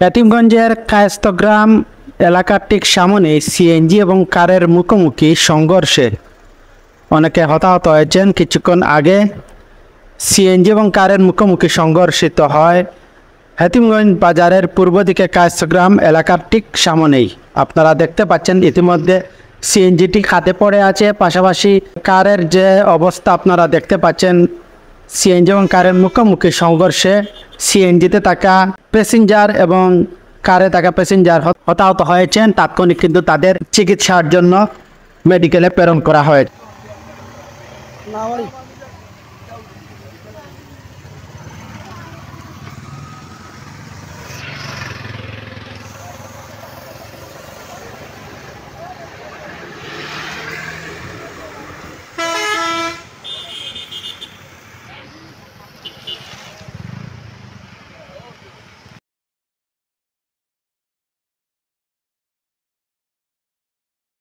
এতিমগঞ্জের কায়েস্তগ্রাম এলাকার ঠিক সামনে সিএনজি এবং কারের মুখোমুখি সংঘর্ষে অনেকে হতাহত হয়েছেন। কিছুক্ষণ আগে সিএনজি এবং কারের মুখোমুখি সংঘর্ষিত হয় এতিমগঞ্জ বাজারের পূর্ব দিকে কায়েস্তগ্রাম এলাকার ঠিক সামনেই। আপনারা দেখতে পাচ্ছেন ইতিমধ্যে সিএনজিটি খাদে পড়ে আছে, পাশাপাশি কারের যে অবস্থা আপনারা দেখতে পাচ্ছেন। সিএনজি এবং কারের মুখোমুখি সংঘর্ষে সিএনজিতে থাকা প্যাসেঞ্জার এবং কারে থাকা প্যাসেঞ্জার হতাহত হয়েছেন। তাৎক্ষণিক কিন্তু তাদের চিকিৎসার জন্য মেডিকেলে প্রেরণ করা হয়।